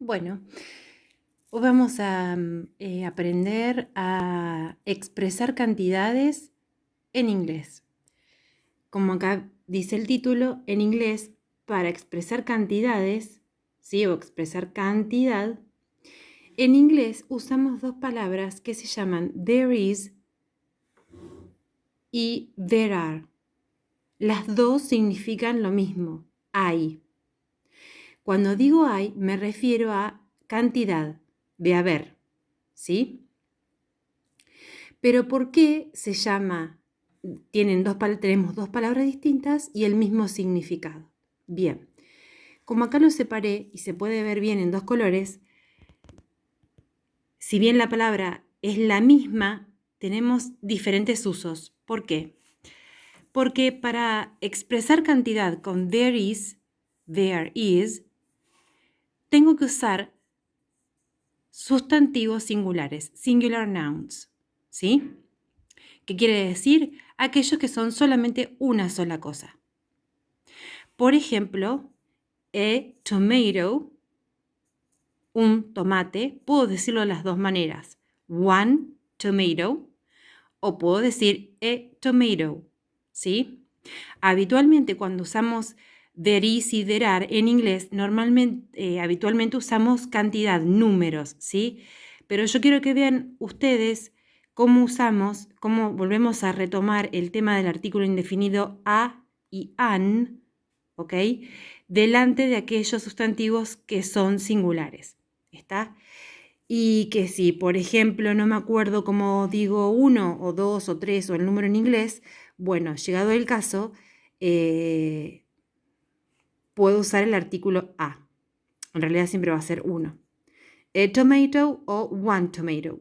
Bueno, hoy vamos a aprender a expresar cantidades en inglés. Como acá dice el título, en inglés, para expresar cantidades, ¿sí? O expresar cantidad, en inglés usamos dos palabras que se llaman there is y there are. Las dos significan lo mismo, hay. Cuando digo hay, me refiero a cantidad, de haber, ¿sí? Pero ¿por qué se llama? Tenemos dos palabras distintas y el mismo significado. Bien, como acá lo separé y se puede ver bien en dos colores, si bien la palabra es la misma, tenemos diferentes usos. ¿Por qué? Porque para expresar cantidad con there is, tengo que usar sustantivos singulares, singular nouns, ¿sí? ¿Qué quiere decir? Aquellos que son solamente una sola cosa. Por ejemplo, a tomato, un tomate, puedo decirlo de las dos maneras. One tomato, o puedo decir a tomato, ¿sí? Habitualmente cuando usamos there is y there are en inglés, habitualmente usamos cantidad, números, ¿sí? Pero yo quiero que vean ustedes cómo volvemos a retomar el tema del artículo indefinido a y an, ¿ok? Delante de aquellos sustantivos que son singulares, ¿está? Y que si, por ejemplo, no me acuerdo cómo digo uno o dos o tres o el número en inglés, bueno, llegado el caso, puedo usar el artículo a. En realidad siempre va a ser uno. A tomato o one tomato.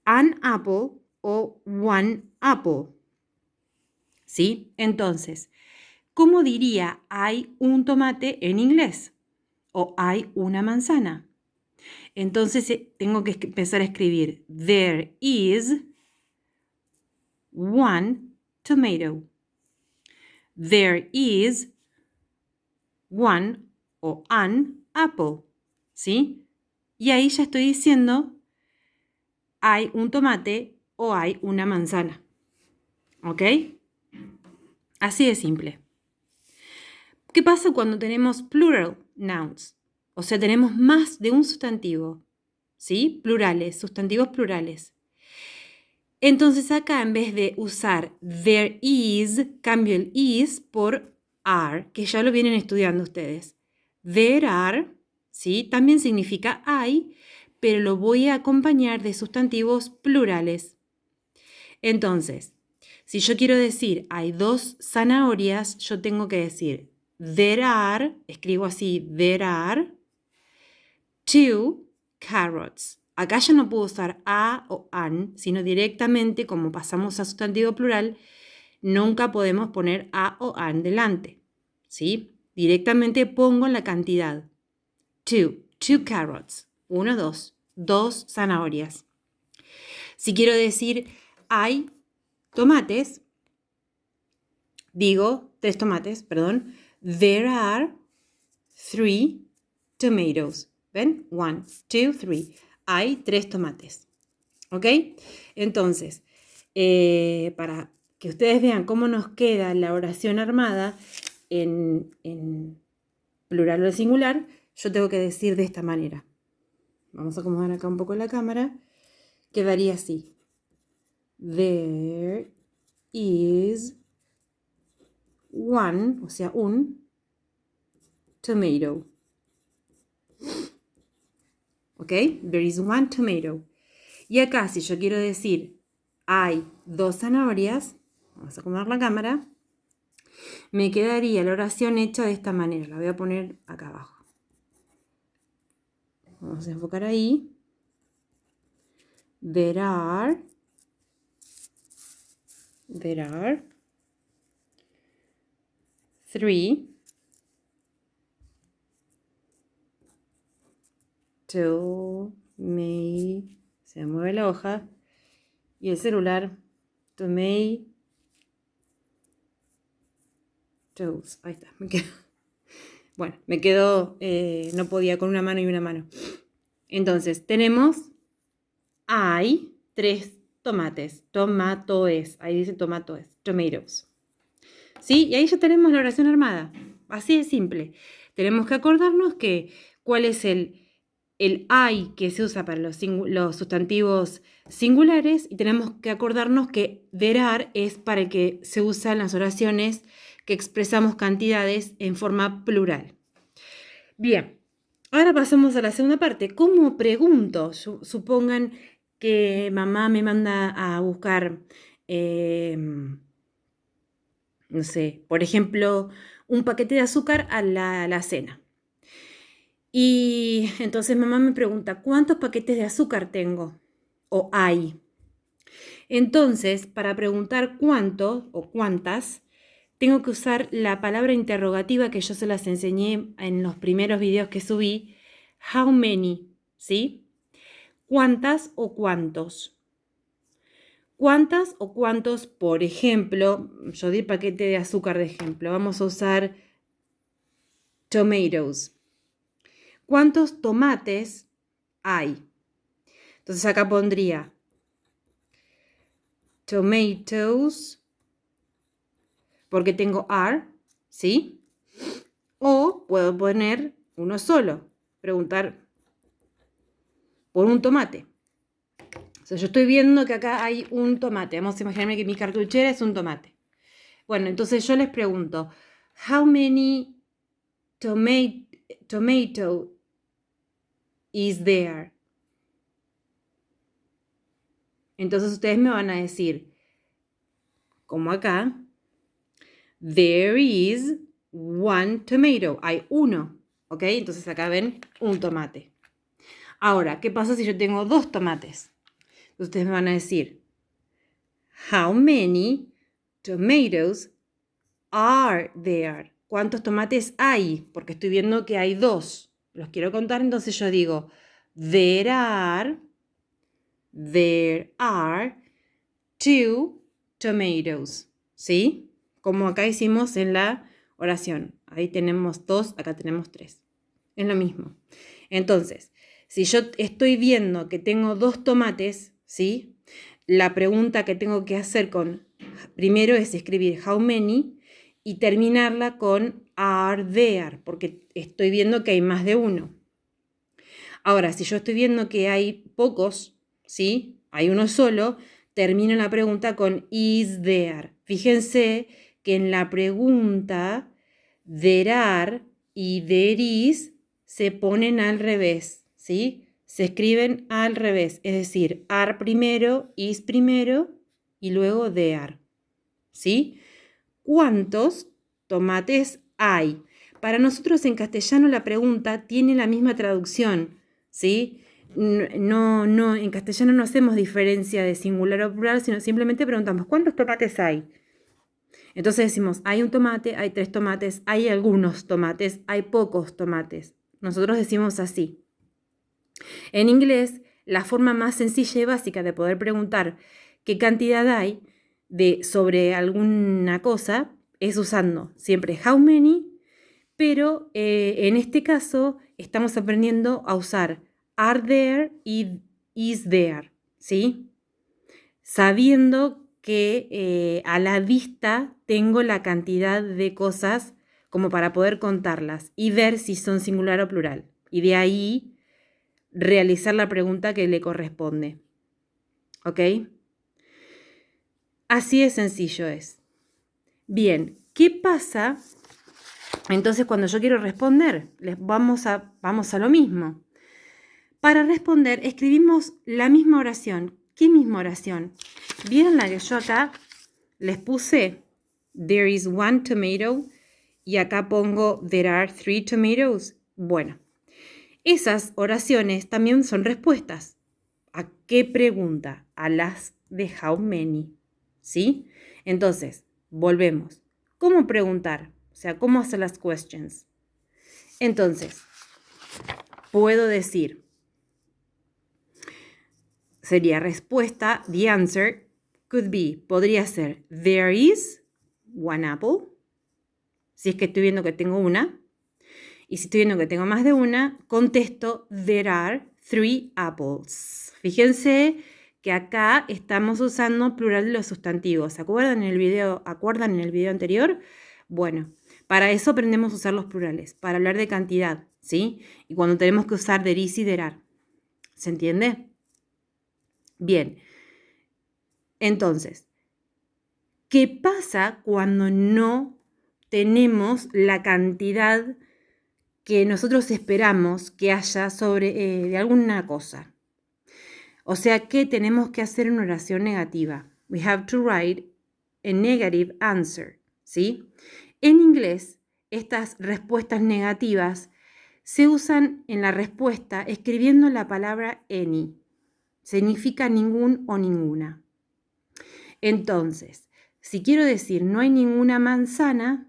An apple o one apple. ¿Sí? Entonces, ¿cómo diría hay un tomate en inglés? O hay una manzana. Entonces tengo que empezar a escribir there is one tomato. There is one o an apple, ¿sí? Y ahí ya estoy diciendo hay un tomate o hay una manzana, ¿ok? Así de simple. ¿Qué pasa cuando tenemos plural nouns? O sea, tenemos más de un sustantivo, ¿sí? Plurales, sustantivos plurales. Entonces acá en vez de usar there is, cambio el is por are, que ya lo vienen estudiando ustedes. There are, ¿sí? También significa hay, pero lo voy a acompañar de sustantivos plurales. Entonces, si yo quiero decir hay dos zanahorias, yo tengo que decir there are, escribo así, there are two carrots. Acá ya no puedo usar a o an, sino directamente, como pasamos a sustantivo plural, nunca podemos poner a o an delante, ¿sí? Directamente pongo la cantidad. Two carrots. Uno, dos zanahorias. Si quiero decir hay tomates, digo tres tomates, perdón. There are three tomatoes. ¿Ven? 1, 2, 3. Hay 3 tomates. ¿Ok? Entonces, para que ustedes vean cómo nos queda la oración armada en plural o singular, yo tengo que decir de esta manera. Vamos a acomodar acá un poco la cámara. Quedaría así. There is one, o sea, un tomato. ¿Ok? There is one tomato. Y acá, si yo quiero decir hay dos zanahorias, vamos a acomodar la cámara, me quedaría la oración hecha de esta manera. La voy a poner acá abajo. Vamos a enfocar ahí. There are three se mueve la hoja y el celular tomatoes. Ahí está, Bueno, me quedó, no podía con una mano y una mano. Entonces, tenemos, hay 3 tomates, tomatoes, ahí dice tomatoes, tomatoes. ¿Sí? Y ahí ya tenemos la oración armada. Así de simple. Tenemos que acordarnos que cuál es el I que se usa para los sustantivos singulares y tenemos que acordarnos que there are es para el que se usa en las oraciones que expresamos cantidades en forma plural. Bien, ahora pasamos a la segunda parte. ¿Cómo pregunto? Supongan que mamá me manda a buscar, no sé, por ejemplo, un paquete de azúcar a la cena. Y entonces mamá me pregunta, ¿cuántos paquetes de azúcar tengo? O hay. Entonces, para preguntar cuánto o cuántas, tengo que usar la palabra interrogativa que yo se las enseñé en los primeros videos que subí. How many, ¿sí? ¿Cuántas o cuántos? ¿Cuántas o cuántos? Por ejemplo, yo di paquete de azúcar de ejemplo. Vamos a usar tomatoes. ¿Cuántos tomates hay? Entonces acá pondría tomatoes, porque tengo are, ¿sí? O puedo poner uno solo, preguntar por un tomate. O sea, yo estoy viendo que acá hay un tomate. Vamos a imaginarme que mi cartuchera es un tomate. Bueno, entonces yo les pregunto, how many tomato is there? Entonces ustedes me van a decir, como acá, there is one tomato. Hay uno, ¿ok? Entonces acá ven un tomate. Ahora, ¿qué pasa si yo tengo 2 tomates? Ustedes me van a decir, how many tomatoes are there? ¿Cuántos tomates hay? Porque estoy viendo que hay 2. Los quiero contar, entonces yo digo, there are 2 tomatoes. ¿Sí? Como acá hicimos en la oración. Ahí tenemos 2, acá tenemos 3. Es lo mismo. Entonces, si yo estoy viendo que tengo 2 tomates, ¿sí? La pregunta que tengo que hacer primero es escribir how many y terminarla con are there, porque estoy viendo que hay más de uno. Ahora, si yo estoy viendo que hay pocos, ¿sí? Hay uno solo, termino la pregunta con is there. Fíjense que en la pregunta there are y there is se ponen al revés, ¿sí? Se escriben al revés, es decir, are primero, is primero y luego there, ¿sí? ¿Cuántos tomates hay? Para nosotros en castellano la pregunta tiene la misma traducción, ¿sí? No, en castellano no hacemos diferencia de singular o plural, sino simplemente preguntamos, ¿cuántos tomates hay? Entonces decimos, hay un tomate, hay 3 tomates, hay algunos tomates, hay pocos tomates. Nosotros decimos así. En inglés, la forma más sencilla y básica de poder preguntar qué cantidad hay sobre alguna cosa es usando siempre how many, pero en este caso estamos aprendiendo a usar are there y is there, ¿sí? Sabiendo que a la vista tengo la cantidad de cosas como para poder contarlas y ver si son singular o plural. Y de ahí realizar la pregunta que le corresponde. ¿Ok? Así de sencillo es. Bien, ¿qué pasa? Entonces, cuando yo quiero responder, vamos a lo mismo. Para responder, escribimos la misma oración. ¿Qué misma oración? ¿Vieron la que yo acá les puse? There is 1 tomato y acá pongo there are 3 tomatoes. Bueno, esas oraciones también son respuestas. ¿A qué pregunta? A las de how many. ¿Sí? Entonces, volvemos. ¿Cómo preguntar? O sea, ¿cómo hacer las questions? Entonces, puedo decir, sería respuesta, the answer could be, podría ser, there is 1 apple, si es que estoy viendo que tengo una, Y si estoy viendo que tengo más de una, contesto there are 3 apples. Fíjense que acá estamos usando plural de los sustantivos. ¿Se acuerdan en el video anterior? Bueno, para eso aprendemos a usar los plurales, para hablar de cantidad, ¿sí? Y cuando tenemos que usar there is y there are. ¿Se entiende? Bien. Entonces, ¿qué pasa cuando no tenemos la cantidad que nosotros esperamos que haya sobre de alguna cosa? O sea que tenemos que hacer una oración negativa. We have to write a negative answer, ¿sí? En inglés, estas respuestas negativas se usan en la respuesta escribiendo la palabra any. Significa ningún o ninguna. Entonces, si quiero decir no hay ninguna manzana,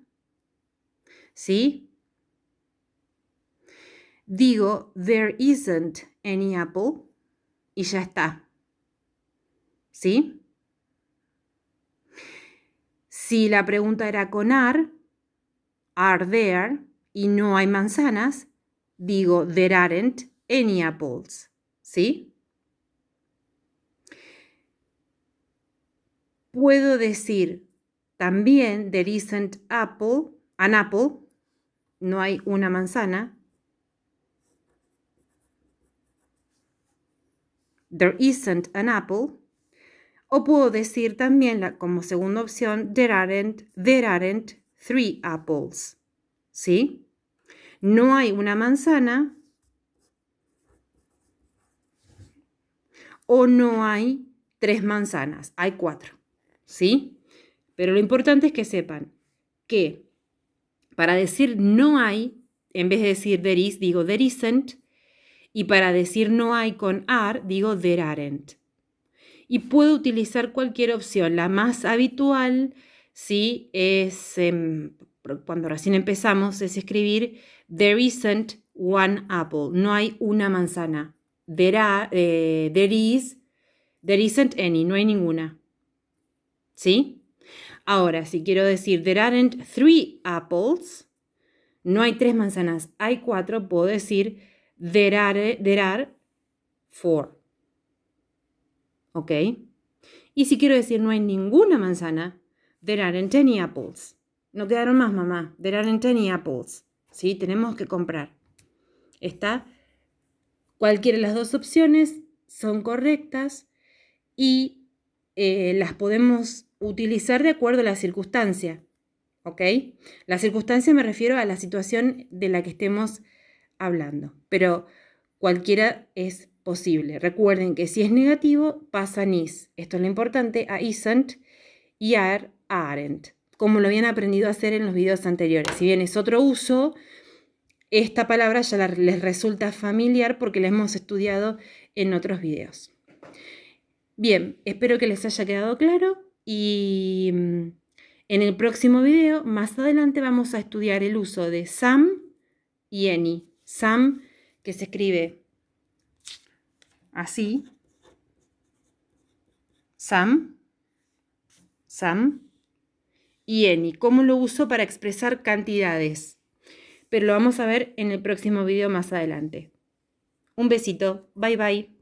¿sí? Digo there isn't any apple y ya está. ¿Sí? Si la pregunta era con are there, y no hay manzanas, digo there aren't any apples. ¿Sí? Puedo decir también there isn't an apple, no hay una manzana. There isn't an apple. O puedo decir también como segunda opción there aren't 3 apples. ¿Sí? No hay una manzana o no hay 3 manzanas, hay 4. ¿Sí? Pero lo importante es que sepan que para decir no hay, en vez de decir there is, digo there isn't. Y para decir no hay con are, digo there aren't. Y puedo utilizar cualquier opción. La más habitual, ¿sí? Es cuando recién empezamos, es escribir there isn't one apple. No hay una manzana. There isn't any. No hay ninguna. ¿Sí? Ahora, si quiero decir there aren't 3 apples, no hay 3 manzanas, hay 4, puedo decir there are 4. ¿Ok? Y si quiero decir no hay ninguna manzana, there aren't any apples. No quedaron más, mamá. There aren't any apples. ¿Sí? Tenemos que comprar. ¿Está? Cualquiera de las dos opciones son correctas y las podemos utilizar de acuerdo a la circunstancia. ¿Ok? La circunstancia me refiero a la situación de la que estemos hablando. Pero cualquiera es posible. Recuerden que si es negativo, pasan is. Esto es lo importante, a isn't y a aren't, como lo habían aprendido a hacer en los videos anteriores. Si bien es otro uso, esta palabra ya les resulta familiar porque la hemos estudiado en otros videos. Bien, espero que les haya quedado claro y en el próximo video, más adelante, vamos a estudiar el uso de some y any. Some, que se escribe así, some, y any, cómo lo uso para expresar cantidades. Pero lo vamos a ver en el próximo video más adelante. Un besito, bye bye.